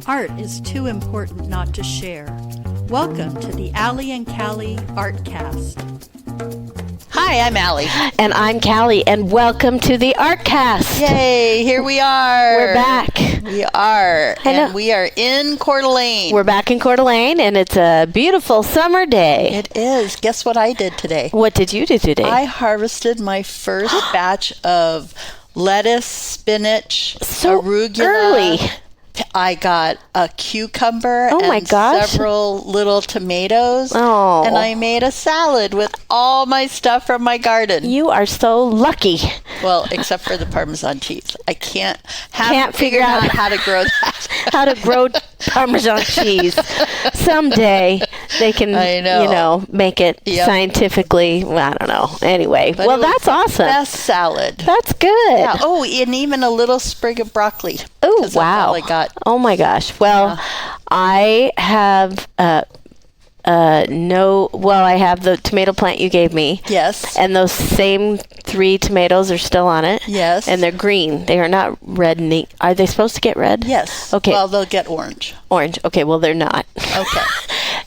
Art is too important not to share. Welcome to the Allie and Callie Artcast. Hi, I'm Allie. And I'm Callie, and welcome to the Artcast. Yay, here we are. We're back. We are. And we are in Coeur d'Alene. We're back in Coeur d'Alene, and it's a beautiful summer day. It is. Guess what I did today? What did you do today? I harvested my first batch of lettuce, spinach, arugula. Early. I got a cucumber and several little tomatoes. Oh. And I made a salad with all my stuff from my garden. You are so lucky. Well, except for the Parmesan cheese. I can't figure out how to grow that. How to grow Parmesan cheese. Someday they can, make it scientifically. Well, I don't know. Anyway, but that's awesome. Best salad. That's good. Yeah. Oh, and even a little sprig of broccoli. Oh, wow. That's all I got. Oh my gosh. Well, I have I have the tomato plant you gave me. Yes. And those same 3 tomatoes are still on it. Yes. And they're green. They are not red. Are they supposed to get red? Yes. Okay. Well, they'll get orange. Orange. Okay, well, they're not. Okay.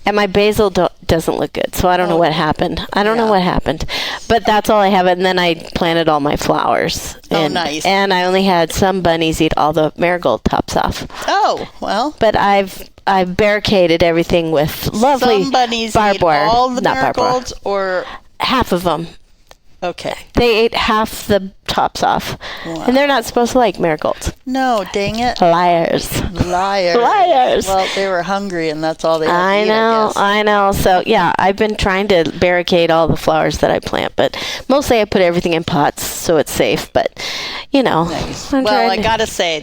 And my basil doesn't look good, so I don't know what happened. I don't know what happened. But that's all I have. And then I planted all my flowers. Oh, nice. And I only had some bunnies eat all the marigold tops off. Oh, well. But I've barricaded everything with lovely some bunnies barbed eat wire. all the Not marigolds, or half of them. Okay. They ate half the tops off. Wow. And they're not supposed to like marigolds. No, dang it. Liars. Liars. Well, they were hungry, and that's all they had to eat, I guess. I know. So, yeah, I've been trying to barricade all the flowers that I plant, but mostly I put everything in pots so it's safe. But, Nice. Well, I got to say,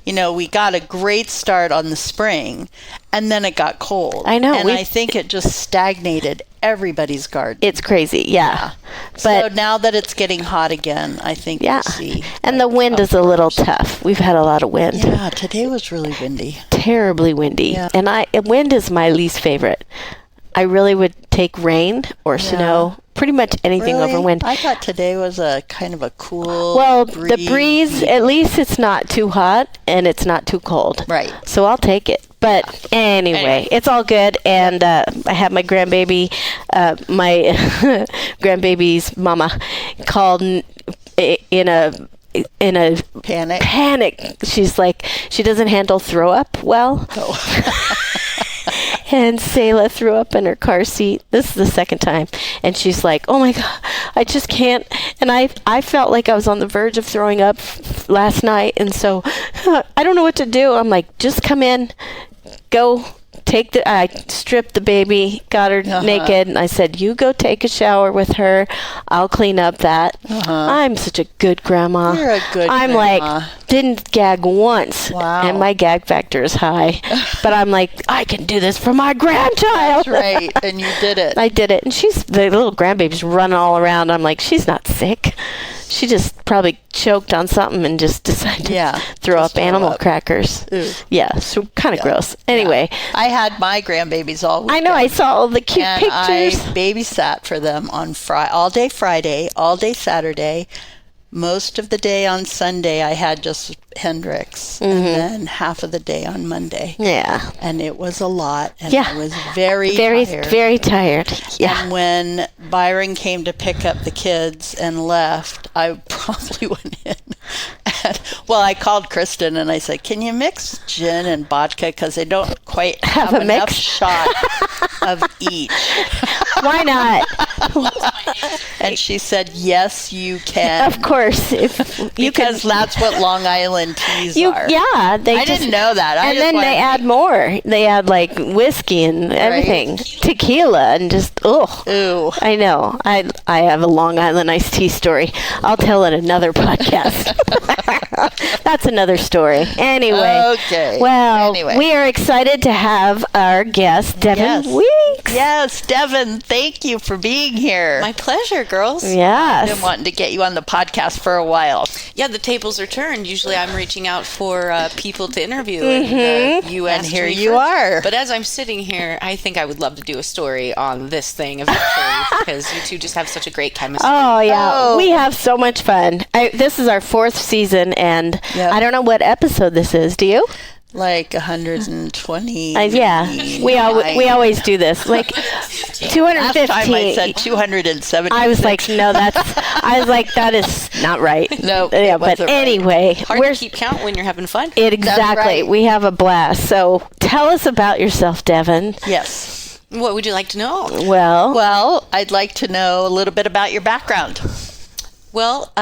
we got a great start on the spring, and then it got cold. I know. And I think it just stagnated everybody's garden. It's crazy, yeah. But so now that it's getting hot again, I think we'll see. And the wind is a little tough. We've had a lot of wind. Yeah, today was really windy. Terribly windy. Yeah. And wind is my least favorite. I really would take rain or snow, pretty much anything over wind. I thought today was a kind of a cool the breeze, at least it's not too hot and it's not too cold. Right. So I'll take it. But anyway, it's all good. And I had my grandbaby, my grandbaby's mama called in a panic. She's like, she doesn't handle throw up well. Oh. And Selah threw up in her car seat. This is the second time. And she's like, oh my God, I just can't. And I felt like I was on the verge of throwing up last night. And so I don't know what to do. I'm like, just come in, go. I stripped the baby, got her naked, and I said, you go take a shower with her. I'll clean up that. I'm such a good grandma. You're a good grandma. Like, didn't gag once. Wow. And my gag factor is high. But I'm like, I can do this for my grandchild. That's right. And you did it. I did it. And the little grandbaby's running all around. I'm like, she's not sick. She just probably choked on something and just decided to throw up animal crackers. Ooh. Yeah, so kind of gross. Anyway. I had my grandbabies all weekend. I know, I saw all the cute pictures. I babysat for them on all day Friday, all day Saturday. Most of the day on Sunday, I had just Hendrix, and then half of the day on Monday. Yeah. And it was a lot, and I was very tired. Very tired. Yeah. And when Byron came to pick up the kids and left, I probably went in. I called Kristen, and I said, can you mix gin and vodka? Because they don't quite have enough shot of each. Why not? And she said, yes, you can. Of course. Because that's what Long Island teas are. Yeah. I didn't know that. And they add more. They add like whiskey and everything. Right. Tequila and just, Ooh. I know. I have a Long Island iced tea story. I'll tell it another podcast. That's another story. Anyway. Okay. Well, we are excited to have our guest, Devin Weeks. Yes, Devin, thank you for being here. My pleasure, girls. Yes. I've been wanting to get you on the podcast for a while. Yeah, the tables are turned. Usually I'm reaching out for people to interview. And here you are. But as I'm sitting here, I think I would love to do a story on this thing eventually because you two just have such a great chemistry. Oh, yeah. We have so much fun. This is our 4th season, and I don't know what episode this is. Do you? Like 120. Yeah, we always do this. Like 215. Last time I said 270. I was like, no, that is not right. No, yeah, it but wasn't right. anyway, Hard to keep count when you're having fun. Exactly. right. We have a blast. So tell us about yourself, Devin. Yes. What would you like to know? Well, I'd like to know a little bit about your background. Well,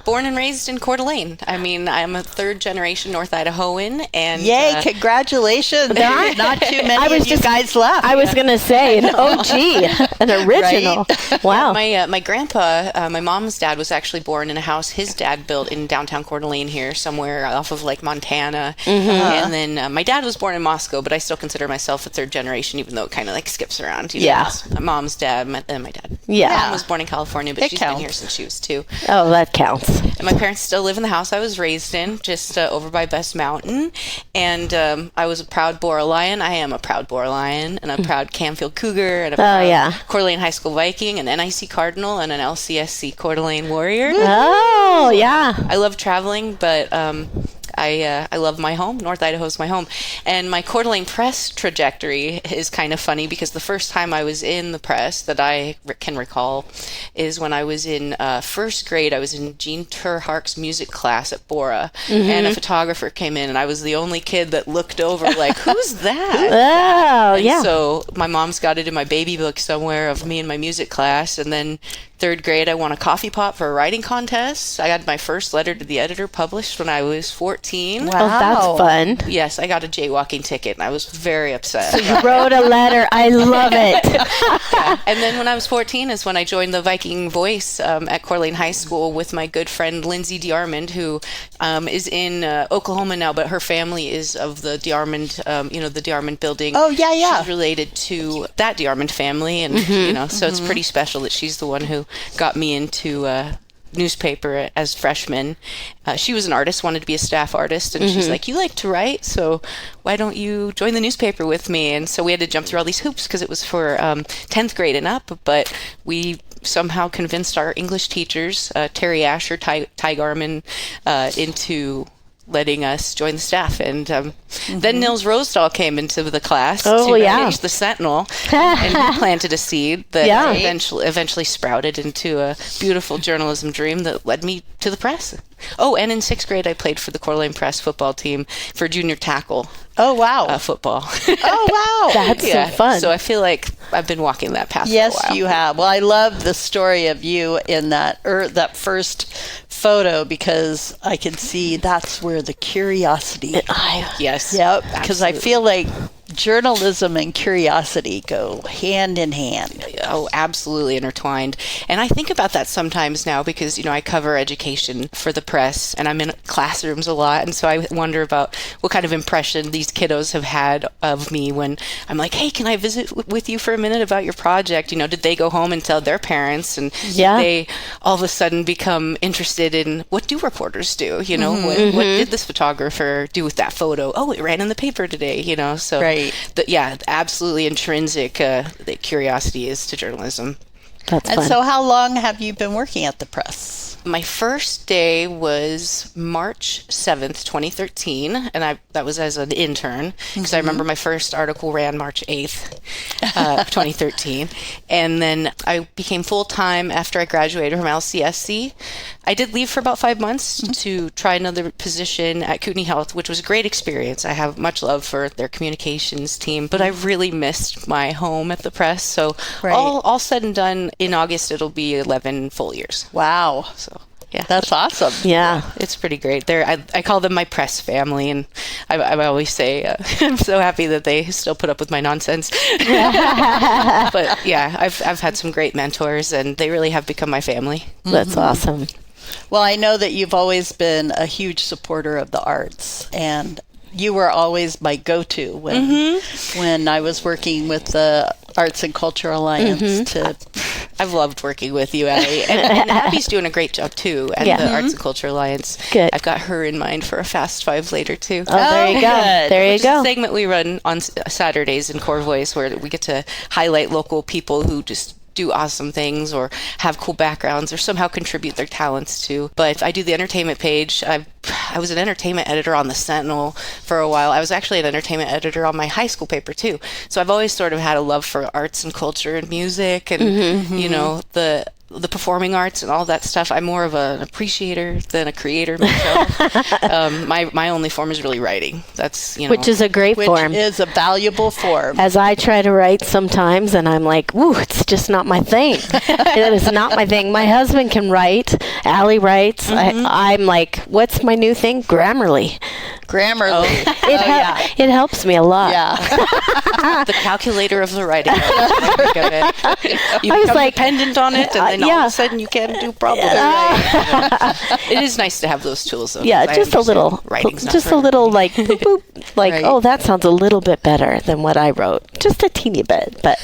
born and raised in Coeur d'Alene. I mean, I'm a third-generation North Idahoan, and Yay! Congratulations! Not too many of you guys left. I was going to say an OG, an original. Right? Wow. My grandpa, my mom's dad, was actually born in a house his dad built in downtown Coeur d'Alene here, somewhere off of like Montana. And then my dad was born in Moscow, but I still consider myself a third generation, even though it kind of like skips around. You know, Yeah. it's my mom's dad, and my dad. Yeah. My mom was born in California, but It she's counts. been here since she was 2. Oh, that counts. And my parents still live in the house I was raised in, just over by Best Mountain. And I was a proud Bora Lion. I am a proud Bora Lion, and a proud Canfield Cougar, and a proud Coeur d'Alene High School Viking, an NIC Cardinal, and an LCSC Coeur d'Alene Warrior. Oh, yeah. I love traveling, but I love my home. North Idaho's my home. And my Coeur d'Alene press trajectory is kind of funny because the first time I was in the press that I can recall is when I was in first grade. I was in Jean Terhark's music class at Bora, and a photographer came in, and I was the only kid that looked over like, who's that? Oh, And yeah. so my mom's got it in my baby book somewhere of me and my music class. And then third grade, I won a coffee pot for a writing contest. I got my first letter to the editor published when I was 14. Oh, that's fun. Yes, I got a jaywalking ticket, and I was very upset. So you wrote a letter. I love it. And then when I was 14 is when I joined the Viking Voice at Coeur d'Alene High School with my good friend Lindsay DeArmond, who is in Oklahoma now, but her family is of the DeArmond, the DeArmond building. Oh, yeah. She's related to that DeArmond family, and so it's pretty special that she's the one who got me into newspaper as freshman. She was an artist, wanted to be a staff artist, and she's like, you like to write, so why don't you join the newspaper with me? And so we had to jump through all these hoops because it was for 10th grade and up, but we somehow convinced our English teachers, Terry Asher, Ty Garman, into letting us join the staff. And then Nils Rosedal came into the class to manage the Sentinel, and he planted a seed that eventually sprouted into a beautiful journalism dream that led me to the press. Oh, and in 6th grade, I played for the Coeur d'Alene Press football team for junior tackle. Oh, wow. Football. Oh, wow. That's so fun. So I feel like I've been walking that path Yes, for a while. you have. Well, I love the story of you in that first photo because I can see that's where the curiosity. Yes. Yep. Because I feel like journalism and curiosity go hand in hand. Oh, absolutely intertwined. And I think about that sometimes now because, I cover education for the press and I'm in classrooms a lot. And so I wonder about what kind of impression these kiddos have had of me when I'm like, hey, can I visit with you for a minute about your project? Did they go home and tell their parents? And did they all of a sudden become interested in what do reporters do? What did this photographer do with that photo? Oh, it ran in the paper today, So Right. Absolutely intrinsic the curiosity is to journalism. That's And fun. so how long have you been working at the press? My first day was March 7th, 2013, and that was as an intern, because I remember my first article ran March 8th, 2013, and then I became full-time after I graduated from LCSC. I did leave for about 5 months to try another position at Kootenai Health, which was a great experience. I have much love for their communications team, but I really missed my home at the press, so all said and done, in August it'll be 11 full years. Wow. So, yeah. That's awesome. Yeah. It's pretty great. I call them my press family, and I always say I'm so happy that they still put up with my nonsense. But yeah, I've had some great mentors, and they really have become my family. That's awesome. Well, I know that you've always been a huge supporter of the arts, and you were always my go-to when I was working with the Arts and Culture Alliance. I've loved working with you, Allie. And Abby's doing a great job, too, at the Arts and Culture Alliance. Good. I've got her in mind for a Fast Five later, too. Oh, there you go. good. There you Which is a go. segment we run on Saturdays in Core Voice where we get to highlight local people who just do awesome things or have cool backgrounds or somehow contribute their talents to. But I do the entertainment page. I was an entertainment editor on the Sentinel for a while. I was actually an entertainment editor on my high school paper too. So I've always sort of had a love for arts and culture and music and, you know, the performing arts and all that stuff. I'm more of an appreciator than a creator myself. My only form is really writing. That's, you know. Which is a great form. Which is a valuable form. As I try to write sometimes, and I'm like, ooh, it's just not my thing. It is not my thing. My husband can write. Allie writes. I'm like, what's my new thing? Grammarly. Grammarly. It helps me a lot. Yeah. The calculator of the writing. I think of it. You I was become like, dependent on it, and then all of a sudden you can't do problems. It is nice to have those tools, though. Yeah, 'cause I just a little, understand writing's not just for a little like, boop, boop, like, Right. oh, that sounds a little bit better than what I wrote. Just a teeny bit, but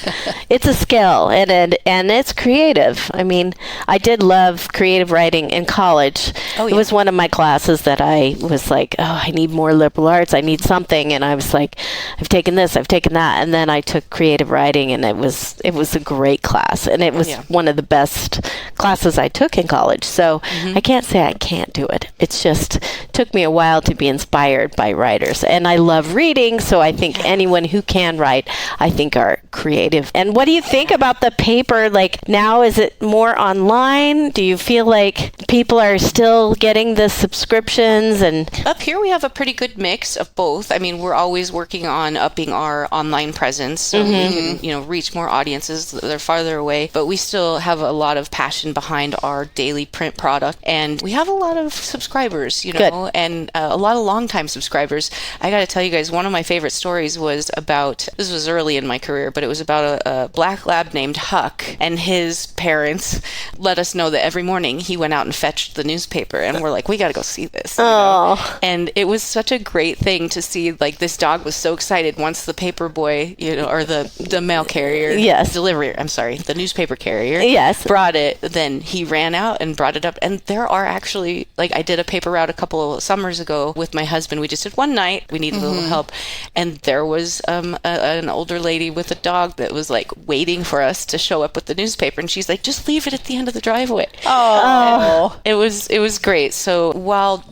it's a skill, and it's creative. I mean, I did love creative writing in college. Oh, It yeah. was one of my classes that I was like, oh, I need more liberal arts. I need something, and I was like, I've taken this, I've taken that, and then I took creative writing, and it was a great class, and it was one of the best classes I took in college. So I can't say I can't do it. It's just took me a while to be inspired by writers, and I love reading. So I think anyone who can write, I think, are creative. And what do you think about the paper? Like now, is it more online? Do you feel like people are still getting the subscriptions? And Up here, we have a pretty good mix of both. I mean, we're always working on upping our online presence so we can, you know, reach more audiences that are farther away. But we still have a lot of passion behind our daily print product, and we have a lot of subscribers, you know, Good. and a lot of longtime subscribers. I got to tell you guys, one of my favorite stories was about, this was early in my career, but it was about a black lab named Huck, and his parents let us know that every morning he went out and fetched the newspaper, and we're like, we got to go see this. You know? And it was such a great thing to see, like, this dog was so excited once the paper boy, you know, or the mail carrier, the newspaper carrier, brought it, then he ran out and brought it up. And there are actually, like, I did a paper route a couple of summers ago with my husband. We just did one night. We needed a little help. And there was an older lady with a dog that was, like, waiting for us to show up with the newspaper. And she's like, just leave it at the end of the driveway. Oh. It was great. So while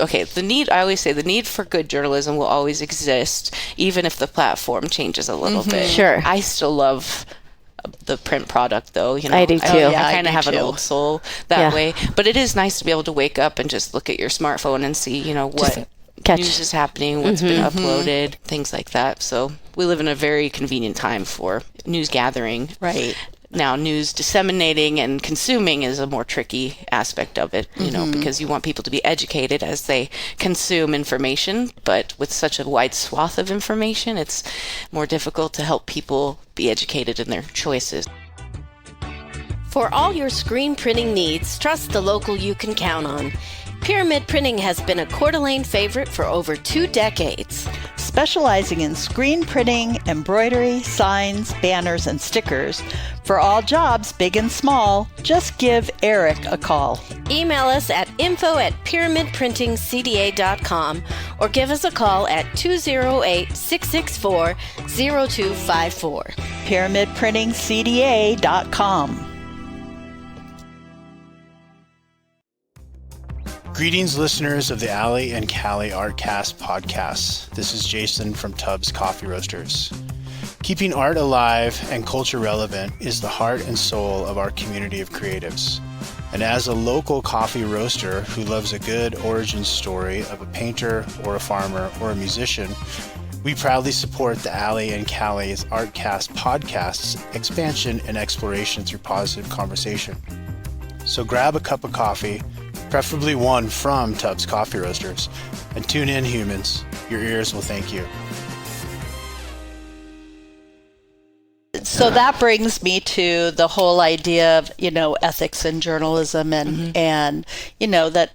I always say the need for good journalism will always exist, even if the platform changes a little bit. Sure. I still love the print product, though. You know, I do too. I kind do of have an too. old soul that way. But it is nice to be able to wake up and just look at your smartphone and see, you know, what catch. news is happening, what's been uploaded, things like that. So we live in a very convenient time for news gathering. Right. Now, news disseminating and consuming is a more tricky aspect of it, you know, because you want people to be educated as they consume information. But with such a wide swath of information, it's more difficult to help people be educated in their choices. For all your screen printing needs, trust the local you can count on. Pyramid Printing has been a Coeur d'Alene favorite for over 2 decades. Specializing in screen printing, embroidery, signs, banners, and stickers. For all jobs, big and small, just give Eric a call. Email us at info@pyramidprintingcda.com or give us a call at 208-664-0254. PyramidPrintingCDA.com. Greetings, listeners of the Allie and Callie Artcast podcasts. This is Jason from Tubbs Coffee Roasters. Keeping art alive and culture relevant is the heart and soul of our community of creatives. And as a local coffee roaster who loves a good origin story of a painter or a farmer or a musician, we proudly support the Allie and Callie's Artcast podcast's expansion and exploration through positive conversation. So grab a cup of coffee, preferably one from Tubbs Coffee Roasters, and tune in, humans. Your ears will thank you. So that brings me to the whole idea of, you know, ethics in journalism and you know, that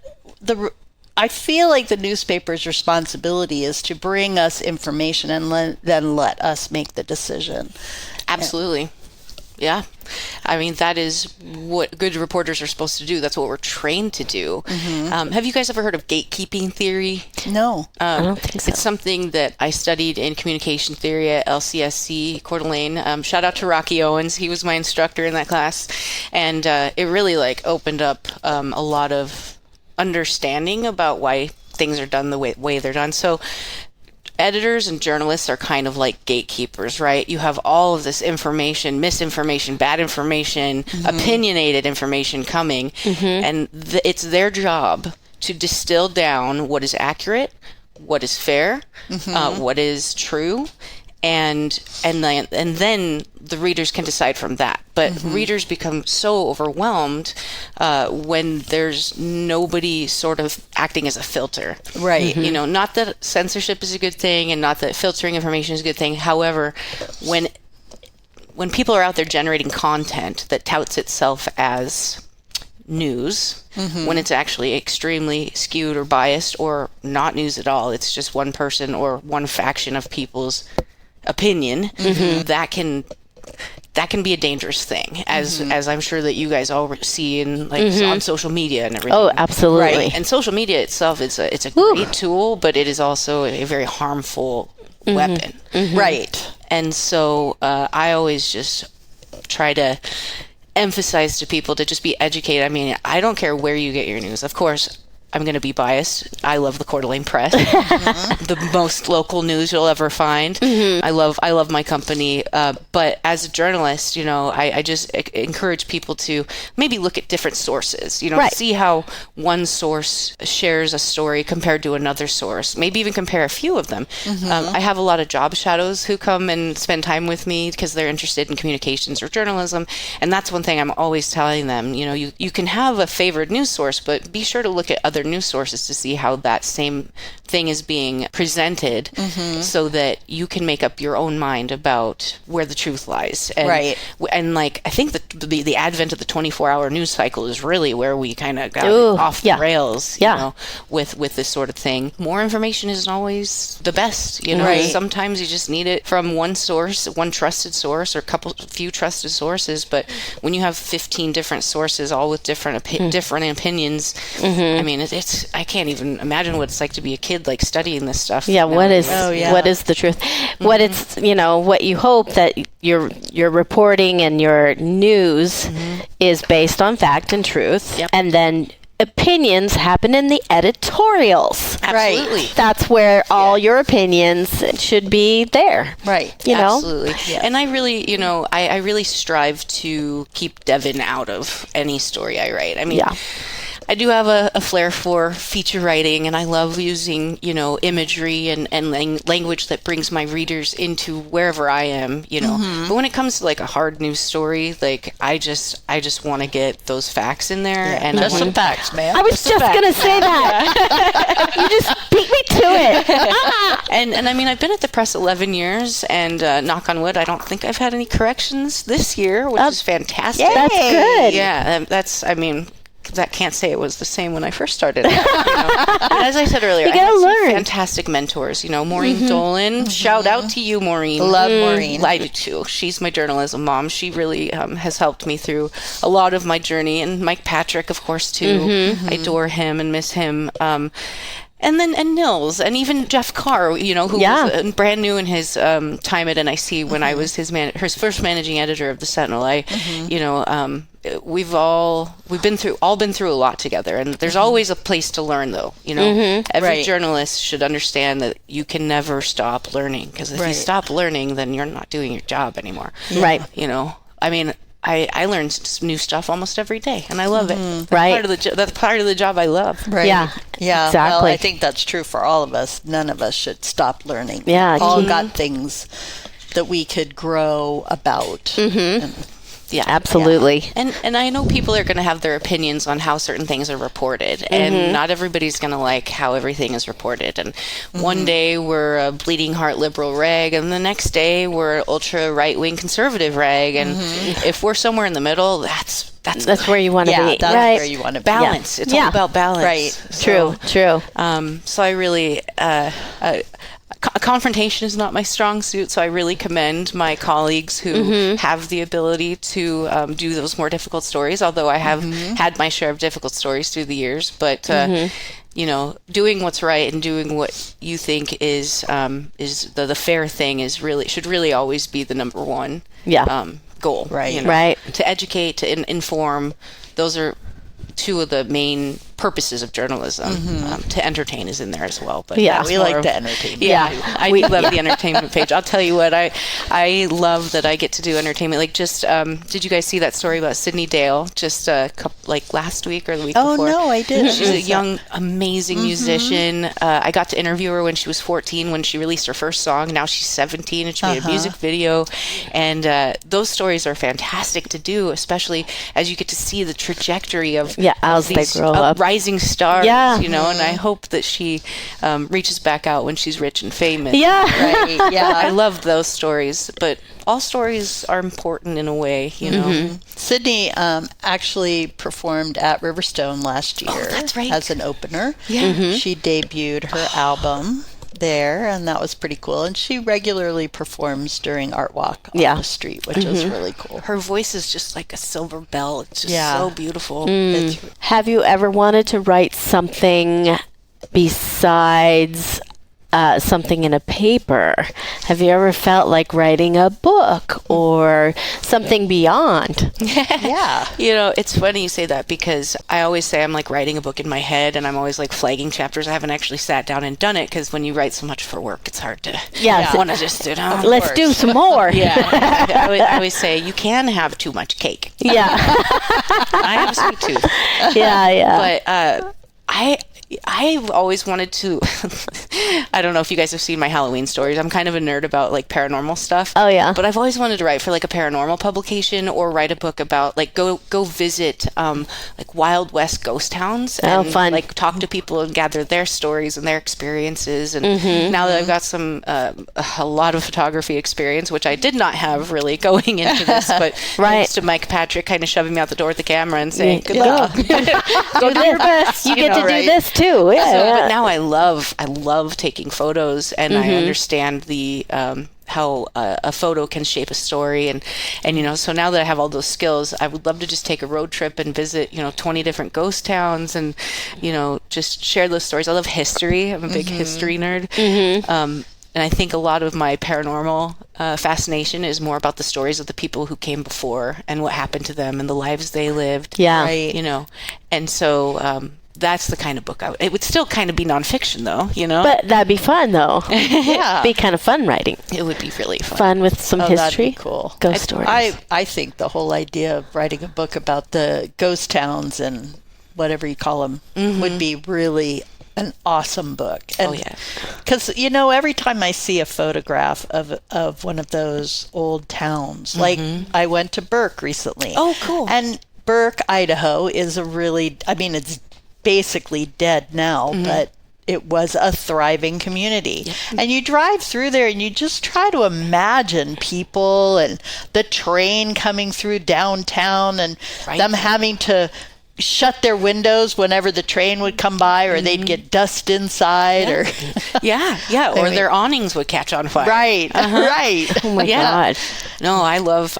I feel like the newspaper's responsibility is to bring us information and then let us make the decision. Absolutely. Yeah. I mean, that is what good reporters are supposed to do. That's what we're trained to do. Have you guys ever heard of gatekeeping theory? No. I don't think so. It's something that I studied in communication theory at LCSC Coeur d'Alene. Shout out to Rocky Owens. He was my instructor in that class. And it really, like, opened up a lot of understanding about why things are done the way they're done. So editors and journalists are kind of like gatekeepers, right? You have all of this information, misinformation, bad information, opinionated information coming, and it's their job to distill down what is accurate, what is fair, what is true, and then the readers can decide from that. But readers become so overwhelmed when there's nobody sort of acting as a filter. Right. You know, not that censorship is a good thing and not that filtering information is a good thing. However, when people are out there generating content that touts itself as news, when it's actually extremely skewed or biased or not news at all, it's just one person or one faction of people's opinion, that can be a dangerous thing, as I'm sure that you guys all see in on social media and everything. Oh, absolutely. Right. And social media itself, it's a great tool, but it is also a very harmful weapon. Right. And so I always just try to emphasize to people to just be educated. I mean, I don't care where you get your news. Of course, I'm going to be biased. I love the Coeur d'Alene Press, the most local news you'll ever find. I love my company. But as a journalist, you know, I just encourage people to maybe look at different sources, you know, see how one source shares a story compared to another source, maybe even compare a few of them. I have a lot of job shadows who come and spend time with me because they're interested in communications or journalism. And that's one thing I'm always telling them, you know, you can have a favorite news source, but be sure to look at other news sources to see how that same thing is being presented, so that you can make up your own mind about where the truth lies. And, and like, I think that the advent of the 24-hour news cycle is really where we kind of got off the rails, you know, with this sort of thing. More information isn't always the best, you know. Sometimes you just need it from one source, one trusted source, or few trusted sources. But when you have 15 different sources, all with different opinions, I mean, I can't even imagine what it's like to be a kid, like studying this stuff. Yeah, what is the truth? What it's, you know, what you hope that your reporting and your news is based on fact and truth, and then opinions happen in the editorials. Absolutely. That's where all your opinions should be there. Right. You know? Absolutely. Yeah. And I really, you know, I really strive to keep Devin out of any story I write. I mean, I do have a flair for feature writing, and I love using, you know, imagery and language that brings my readers into wherever I am, you know. But when it comes to like a hard news story, like I just want to get those facts in there, and just some facts, man. I was just gonna say that. You just beat me to it. and I mean, I've been at the press 11 years, and knock on wood, I don't think I've had any corrections this year, which is fantastic. That's good. Yeah, I mean, that can't say it was the same when I first started. You know? And as I said earlier, I had some fantastic mentors. You know, Maureen Dolan. Shout out to you, Maureen. Love Maureen. I do too. She's my journalism mom. She really has helped me through a lot of my journey. And Mike Patrick, of course, too. I adore him and miss him. And Nils, and even Jeff Carr, you know, who was brand new in his time at NIC when I was his first managing editor of the Sentinel. You know, we've been through a lot together, and there's always a place to learn, though. You know, every journalist should understand that you can never stop learning, because if you stop learning, then you're not doing your job anymore. Right. You know, I mean, I learn new stuff almost every day, and I love it. Right. That's part of the job I love. Right. Yeah. Yeah. Exactly. Well, I think that's true for all of us. None of us should stop learning. Yeah. All got things that we could grow about. Yeah, absolutely. Yeah. And I know people are going to have their opinions on how certain things are reported, and not everybody's going to like how everything is reported. And one day we're a bleeding heart liberal rag, and the next day we're an ultra right wing conservative rag. And if we're somewhere in the middle, that's where you want to be. That's right. where you want to be. Balance. It's all about balance. Right. True. So I really. Confrontation is not my strong suit, so I really commend my colleagues who have the ability to do those more difficult stories, although I have had my share of difficult stories through the years. But, you know, doing what's right and doing what you think is the fair thing should really always be the number one goal. Right. You know? Right. To educate, to inform, those are two of the main purposes of journalism. To entertain is in there as well. But Yeah, that's We more like of- to entertain. I do love the entertainment page. I'll tell you what, I love that I get to do entertainment. Like just, did you guys see that story about Sydney Dale just a couple, like last week or the week Oh, before? no, I didn't. She's a young, amazing musician. I got to interview her when she was 14 when she released her first song. Now she's 17 and she made a music video. And those stories are fantastic to do, especially as you get to see the trajectory of as they these grow up. rising stars, Yeah. you know, and I hope that she reaches back out when she's rich and famous. Yeah. Right, yeah. I love those stories, but all stories are important in a way, you know. Sydney actually performed at Riverstone last year that's right. as an opener. Yeah. She debuted her album there, and that was pretty cool. And she regularly performs during Art Walk on the street, which is really cool. Her voice is just like a silver bell. It's just Yeah. so beautiful. It's, Have you ever wanted to write something besides something in a paper? Have you ever felt like writing a book or something beyond? yeah. You know, it's funny you say that because I always say I'm like writing a book in my head and I'm always like flagging chapters. I haven't actually sat down and done it because when you write so much for work, it's hard to want to just, you know. Let's do some more. I always say you can have too much cake. Yeah. I have a sweet tooth. Yeah. But I've always wanted to, I don't know if you guys have seen my Halloween stories. I'm kind of a nerd about like paranormal stuff. Oh, yeah. But I've always wanted to write for like a paranormal publication or write a book about like go visit like Wild West ghost towns and fun. like talk to people and gather their stories and their experiences. And now that I've got a lot of photography experience, which I did not have really going into this, but thanks to Mike Patrick kind of shoving me out the door with the camera and saying, good luck. Go do your best. You get to do this too. But now I love taking photos, and I understand the how a photo can shape a story, and you know, so now that I have all those skills, I would love to just take a road trip and visit 20 different ghost towns, and just share those stories. I love history. I'm a big history nerd. And I think a lot of my paranormal fascination is more about the stories of the people who came before and what happened to them and the lives they lived. Yeah. Right. And so that's the kind of book it would still kind of be nonfiction though, But that'd be fun though. Yeah. Be kind of fun writing. It would be really fun. Fun with some history. That'd be cool. Ghost stories. I think the whole idea of writing a book about the ghost towns and whatever you call them would be really an awesome book. And, because every time I see a photograph of one of those old towns, like I went to Burke recently. Oh, cool. And Burke, Idaho is it's basically dead now, but it was a thriving community. And you drive through there and you just try to imagine people and the train coming through downtown and them having to shut their windows whenever the train would come by, or they'd get dust inside, or or their awnings would catch on fire. right. Oh my God. No, I love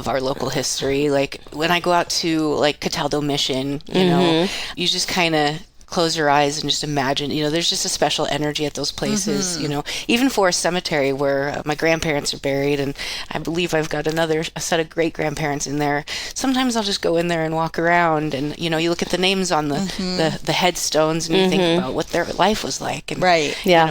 our local history. Like when I go out to like Cataldo Mission, you just kind of close your eyes and just imagine, there's just a special energy at those places, even Forest Cemetery where my grandparents are buried, and I believe I've got a set of great grandparents in there. Sometimes I'll just go in there and walk around, and you look at the names on the headstones, and you think about what their life was like, and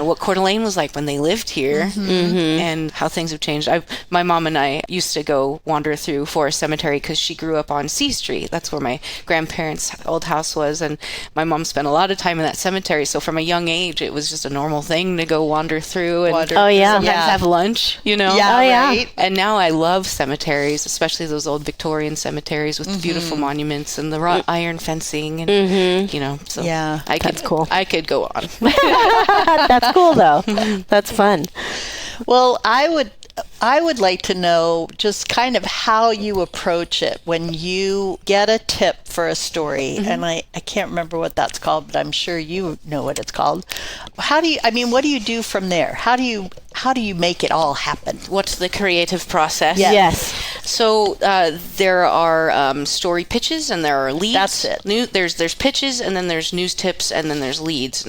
what Coeur d'Alene was like when they lived here, and how things have changed. My mom and I used to go wander through Forest Cemetery because she grew up on C Street. That's where my grandparents' old house was, and my mom spent a lot of time in that cemetery, so from a young age it was just a normal thing to go wander through and sometimes have lunch, Right. And now I love cemeteries, especially those old Victorian cemeteries with the beautiful monuments and the wrought iron fencing, and so That's cool. I could go on. That's cool though. That's fun. Well, I would like to know just kind of how you approach it when you get a tip for a story, and I can't remember what that's called, but I'm sure you know what it's called. What do you do from there? How do you make it all happen? What's the creative process? Yes. So there are story pitches and there are leads. That's it. There's pitches and then there's news tips and then there's leads.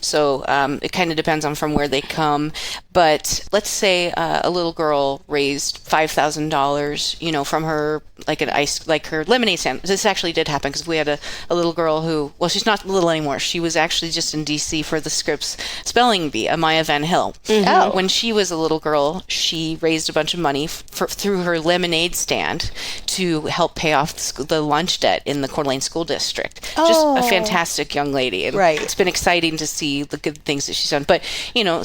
So it kind of depends on from where they come. But let's say a little girl raised $5,000, from her her lemonade stand. This actually did happen because we had a little girl who, well, she's not little anymore. She was actually just in D.C. for the Scripps Spelling Bee, Amaya Van Hill. When she was a little girl, she raised a bunch of money through her lemonade stand to help pay off the lunch debt in the Coeur d'Alene School District. Just a fantastic young lady. And it's been exciting to see the good things that she's done. But,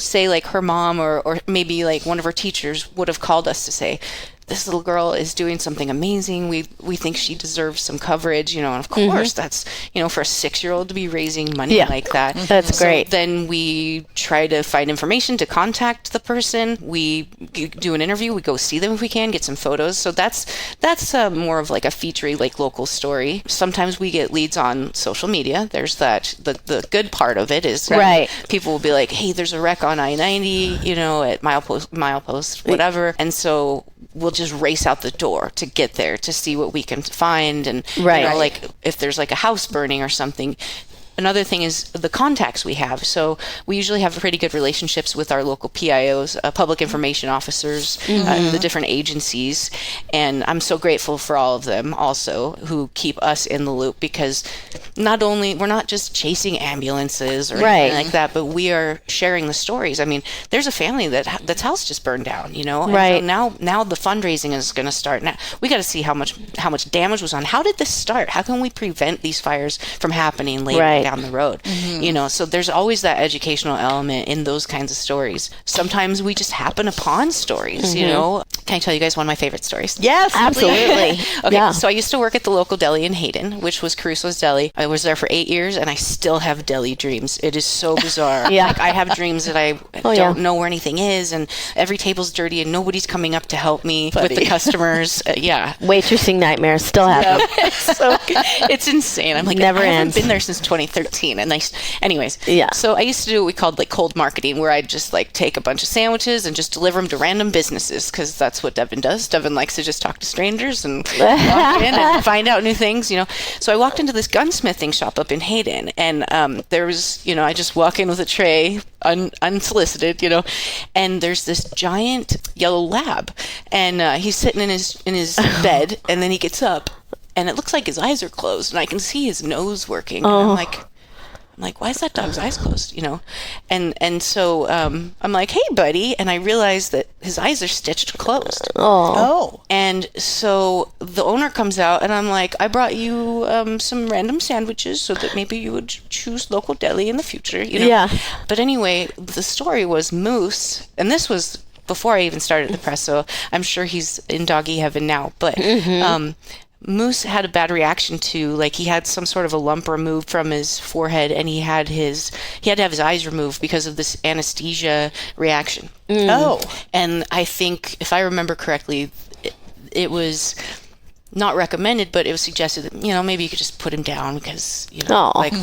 say like her mom or maybe like one of her teachers would have called us to say, this little girl is doing something amazing. We think she deserves some coverage, and of course that's, for a 6-year-old to be raising money like that. That's great. Then we try to find information to contact the person. We do an interview. We go see them if we can, get some photos. So that's more of like a featurey, like local story. Sometimes we get leads on social media. There's that. The good part of it is people will be like, hey, there's a wreck on I-90, at milepost, whatever. And so we'll just race out the door to get there to see what we can find. And, like if there's like a house burning or something. Another thing is the contacts we have. So we usually have pretty good relationships with our local PIOs, public information officers, the different agencies. And I'm so grateful for all of them also who keep us in the loop, because we're not just chasing ambulances or anything like that, but we are sharing the stories. I mean, there's a family that's house just burned down, And so now the fundraising is going to start. Now we got to see how much damage was on. How did this start? How can we prevent these fires from happening later down the road? So there's always that educational element in those kinds of stories. Sometimes we just happen upon stories, Can I tell you guys one of my favorite stories? Yes, absolutely. Okay, so I used to work at the local deli in Hayden, which was Caruso's Deli. I was there for 8 years and I still have deli dreams. It is so bizarre. Like, I have dreams that I don't know where anything is, and every table's dirty and nobody's coming up to help me with the customers. Waitressing nightmares still happen. It's insane. I'm like, Never I ends. haven't been there since 2013. And anyways, so I used to do what we called like cold marketing, where I'd just like take a bunch of sandwiches and just deliver them to random businesses, because that's what Devin does. Devin likes to just talk to strangers and walk in and find out new things, So I walked into this gunsmithing shop up in Hayden, and there was, I just walk in with a tray, unsolicited, and there's this giant yellow lab, and he's sitting in his bed, and then he gets up, and it looks like his eyes are closed, and I can see his nose working. And I'm like, why is that dog's eyes closed? And so I'm like, hey, buddy. And I realized that his eyes are stitched closed. And so the owner comes out, and I'm like, I brought you some random sandwiches so that maybe you would choose local deli in the future. But anyway, the story was Moose, and this was before I even started the press, so I'm sure he's in doggy heaven now. But Moose had a bad reaction to, like, he had some sort of a lump removed from his forehead, and he had to have his eyes removed because of this anesthesia reaction. And I think, if I remember correctly, it was not recommended, but it was suggested that, maybe you could just put him down, because,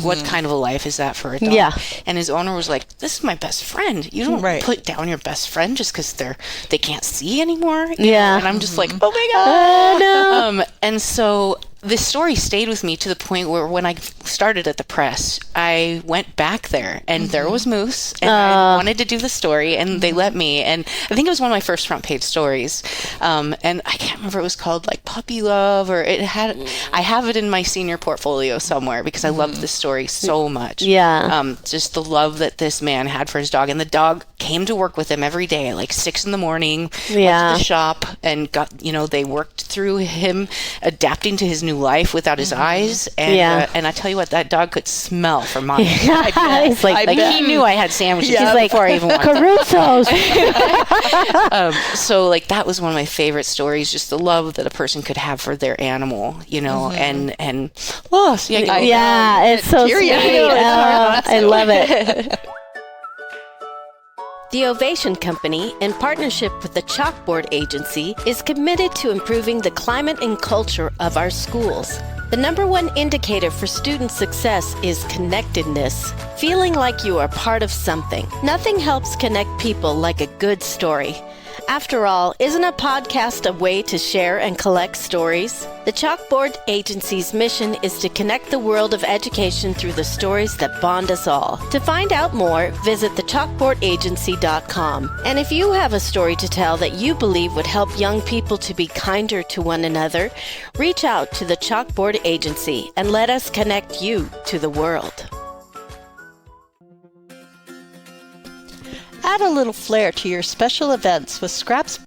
what kind of a life is that for a dog? And his owner was like, this is my best friend. You don't put down your best friend just because they can't see anymore. And I'm just like, oh my God. No. And so this story stayed with me to the point where when I started at the press, I went back there, and there was Moose, and I wanted to do the story, and they let me. And I think it was one of my first front page stories. And I can't remember, it was called like Puppy Love, or I have it in my senior portfolio somewhere, because I loved this story so much. Just the love that this man had for his dog, and the dog came to work with him every day at like 6 a.m, went to the shop, and got, they worked through him adapting to his new life without his eyes, and I tell you what, that dog could smell for months. He's like he knew I had sandwiches before I even walked Caruso's. So like that was one of my favorite stories, just the love that a person could have for their animal, and it's so sweet. I love it. The Ovation Company, in partnership with the Chalkboard Agency, is committed to improving the climate and culture of our schools. The number one indicator for student success is connectedness, feeling like you are part of something. Nothing helps connect people like a good story. After all, isn't a podcast a way to share and collect stories? The Chalkboard Agency's mission is to connect the world of education through the stories that bond us all. To find out more, visit thechalkboardagency.com. And if you have a story to tell that you believe would help young people to be kinder to one another, reach out to the Chalkboard Agency and let us connect you to the world. Add a little flair to your special events with scraps